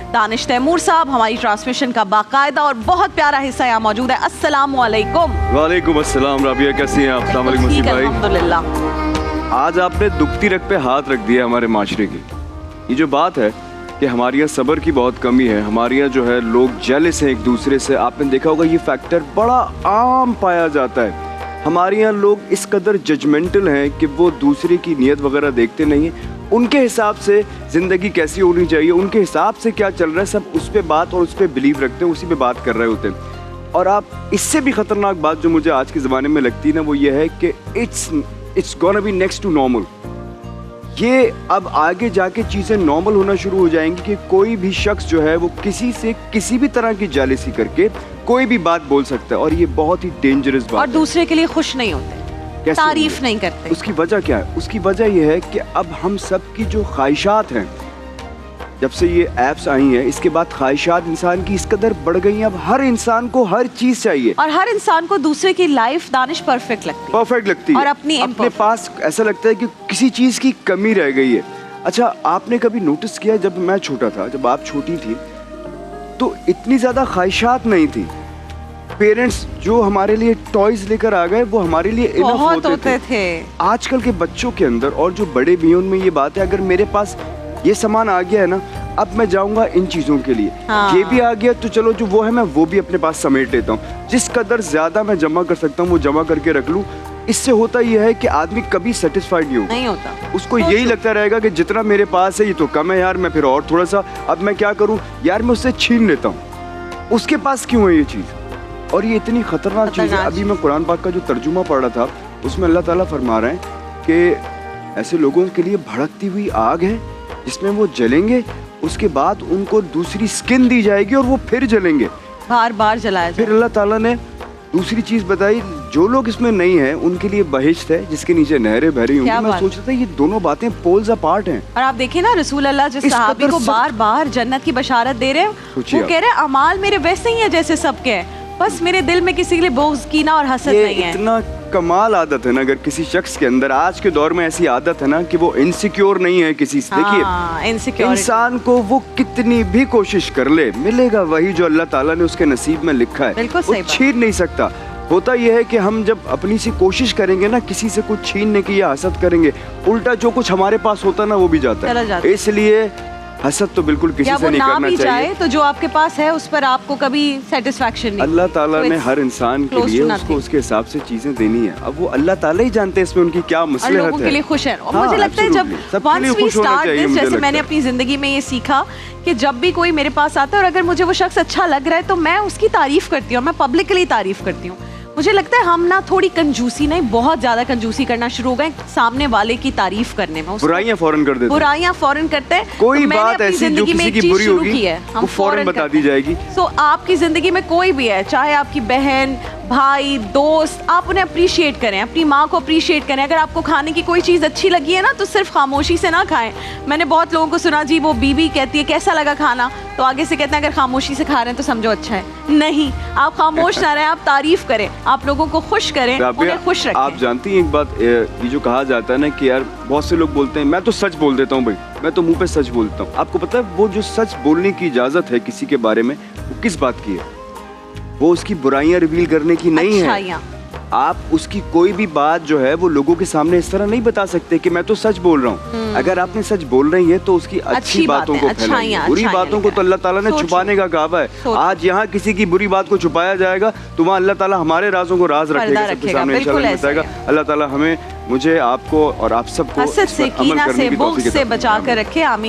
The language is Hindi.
दानिश तैमूर साहब हमारी ट्रांसमिशन का बाकायदा और बहुत प्यारा हिस्सा यहाँ मौजूद है। अस्सलाम वालेकुम। वालेकुम अस्सलाम। राबिया कैसी हैं आप? अस्सलाम वालेकुम मुसीब भाई। अल्हम्दुलिल्लाह। आज आपने दुखती रग पे हाथ रख दिया हमारे माशरे की। ये जो बात है कि हमारे यहाँ सब्र की बहुत कमी है, हमारे यहाँ जो है लोग जेलस हैं एक दूसरे से। आपने देखा होगा ये फैक्टर बड़ा आम पाया जाता है। हमारे यहाँ लोग इस कदर जजमेंटल हैं कि वो दूसरे की नीयत वगैरह देखते नहीं हैं। उनके हिसाब से ज़िंदगी कैसी होनी चाहिए, उनके हिसाब से क्या चल रहा है, सब उस पर बात और उस पर बिलीव रखते हैं, उसी पे बात कर रहे होते हैं। और आप इससे भी ख़तरनाक बात जो मुझे आज के ज़माने में लगती है ना, वो ये है कि it's gonna be next to normal. ये अब आगे जाके चीज़ें नॉर्मल होना शुरू हो जाएंगी कि कोई भी शख्स जो है वो किसी से किसी भी तरह की जालिसी करके कोई भी बात बोल सकता है, और ये बहुत ही डेंजरस बात और है। दूसरे के लिए खुश नहीं होते, तारीफ नहीं करते। उसकी वजह क्या है? उसकी वजह यह है कि अब हम सब की जो ख्वाहिशात हैं, जब से ये ऐप्स आई हैं इसके बाद ख्वाहिशात इंसान की इस कदर बढ़ गई हैं। अब हर इंसान को हर चीज चाहिए, और हर इंसान को दूसरे की लाइफ दानिश परफेक्ट लगती है, और अपने पास ऐसा लगता है कि किसी चीज की कमी रह गई है। अच्छा, आपने कभी नोटिस किया, जब मैं छोटा था, जब आप छोटी थी, तो इतनी ज्यादा ख्वाहिशात नहीं थी। पेरेंट्स जो हमारे लिए टॉयज लेकर आ गए वो हमारे लिए इनफ होते थे। आजकल के बच्चों के अंदर और जो बड़े भी हैं उनमें ये बात है, अगर मेरे पास ये सामान आ गया है ना, अब मैं जाऊंगा इन चीजों के लिए। हाँ। ये भी आ गया तो चलो जो वो है मैं वो भी अपने पास समेट लेता हूँ। जिस कदर ज्यादा मैं जमा कर सकता हूँ वो जमा करके रख लूँ। इससे होता यह है कि आदमी कभी सेटिस्फाइड नहीं होता। उसको यही लगता रहेगा कि जितना मेरे पास है ये तो कम है यार, मैं फिर और थोड़ा सा, अब मैं क्या करूँ यार, मैं उससे छीन लेता हूँ। उसके पास क्यों है ये चीज? और ये इतनी खतरनाक चीज है। अभी मैं कुरान पाक का जो तर्जुमा पढ़ रहा था उसमें अल्लाह ताला फरमा रहे हैं कि ऐसे लोगों के लिए भड़कती हुई आग है जिसमें वो जलेंगे, उसके बाद उनको दूसरी स्किन दी जाएगी और वो फिर जलेंगे, बार बार जलाया जाएगा। फिर अल्लाह ताला ने दूसरी चीज बताई, जो लोग इसमें नहीं है उनके लिए बहिश्त है जिसके नीचे नहरें बह रही होंगी। मैं सोच रहा था ये दोनों बातें पोल्स अपार्ट हैं। और आप देखिए ना, रसूल अल्लाह जिस सहाबी को बार बार जन्नत की बशारत दे रहे हैं, वो कह रहे हैं अमाल मेरे वैसे ही है जैसे सबके हैं, बस मेरे दिल में किसी के लिए बोझ, कीना और हसद नहीं है। इतना कमाल आदत है ना अगर किसी शख्स के अंदर आज के दौर में ऐसी आदत है ना कि वो इनसिक्योर नहीं है किसी से। देखिए, इंसान को वो कितनी भी कोशिश कर ले, मिलेगा वही जो अल्लाह ताला ने उसके नसीब में लिखा है, वो छीन नहीं सकता। होता यह है कि हम जब अपनी सी कोशिश करेंगे ना किसी से कुछ छीनने की या हसद करेंगे, उल्टा जो कुछ हमारे पास होता है ना वो भी जाता है। इसलिए हसद तो बिल्कुल किसी से नहीं करना चाहिए। तो जो आपके पास है उस पर आपको कभी सेटिस्फैक्शन नहीं। अल्लाह ताला ने हर इंसान के लिए उसको उसके हिसाब से चीजें देनी है। अब वो अल्लाह ताला ही जानते हैं इसमें उनकी क्या मसलहत है। लोगों के लिए खुश है। और मुझे लगता है जब वंस वी स्टार्ट दिस, जैसे मैंने अपनी जिंदगी में ये सीखा कि जब भी कोई मेरे पास आता है और अगर मुझे वो शख्स अच्छा लग रहा है तो मैं उसकी तारीफ करती हूँ, मैं पब्लिकली तारीफ करती हूँ। मुझे लगता है हम ना थोड़ी कंजूसी नहीं, बहुत ज्यादा कंजूसी करना शुरू हो गए सामने वाले की तारीफ करने में। बुराइयां फौरन कर देते हैं, बुराइयां फौरन करते हैं। कोई बात ऐसी जो किसी की बुरी होगी वो फौरन बता दी जाएगी। तो आपकी जिंदगी में कोई भी है, चाहे आपकी बहन, भाई, दोस्त, आप उन्हें अप्रिशिएट करें, अपनी माँ को अप्रिशिएट करें। अगर आपको खाने की कोई चीज़ अच्छी लगी है ना तो सिर्फ खामोशी से ना खाएं। मैंने बहुत लोगों को सुना जी वो बीवी कहती है कैसा लगा खाना, तो आगे से कहते हैं अगर खामोशी से खा रहे हैं तो समझो अच्छा है। नहीं, आप खामोश ना रहें, आप तारीफ करें, आप लोगों को खुश करें, उन्हें खुश रखें। आप जानती हैं एक बात, ये जो कहा जाता है ना कि यार बहुत से लोग बोलते हैं मैं तो सच बोल देता हूँ भाई, मैं तो मुँह पे सच बोलता हूँ। आपको पता है वो जो सच बोलने की इजाज़त है किसी के बारे में वो किस बात की है? वो उसकी बुराइयां रिवील करने की नहीं है। आप उसकी कोई भी बात जो है वो लोगों के सामने इस तरह नहीं बता सकते कि मैं तो सच बोल रहा हूँ। अगर आपने सच बोल रही है तो उसकी अच्छी बातों को फैलाइए, बुरी बातों को तो अल्लाह ताला ने छुपाने का कहा है। आज यहाँ किसी की बुरी बात को छुपाया जाएगा तो वहाँ अल्लाह ताला हमारे राजों को राज रखेगा, सबके सामने इंशाअल्लाह बताएगा। अल्लाह ताला हमें, मुझे, आपको और आप सबको हसद से, कीना से, बुग़्ज़ से बचा कर रखे। आमीन।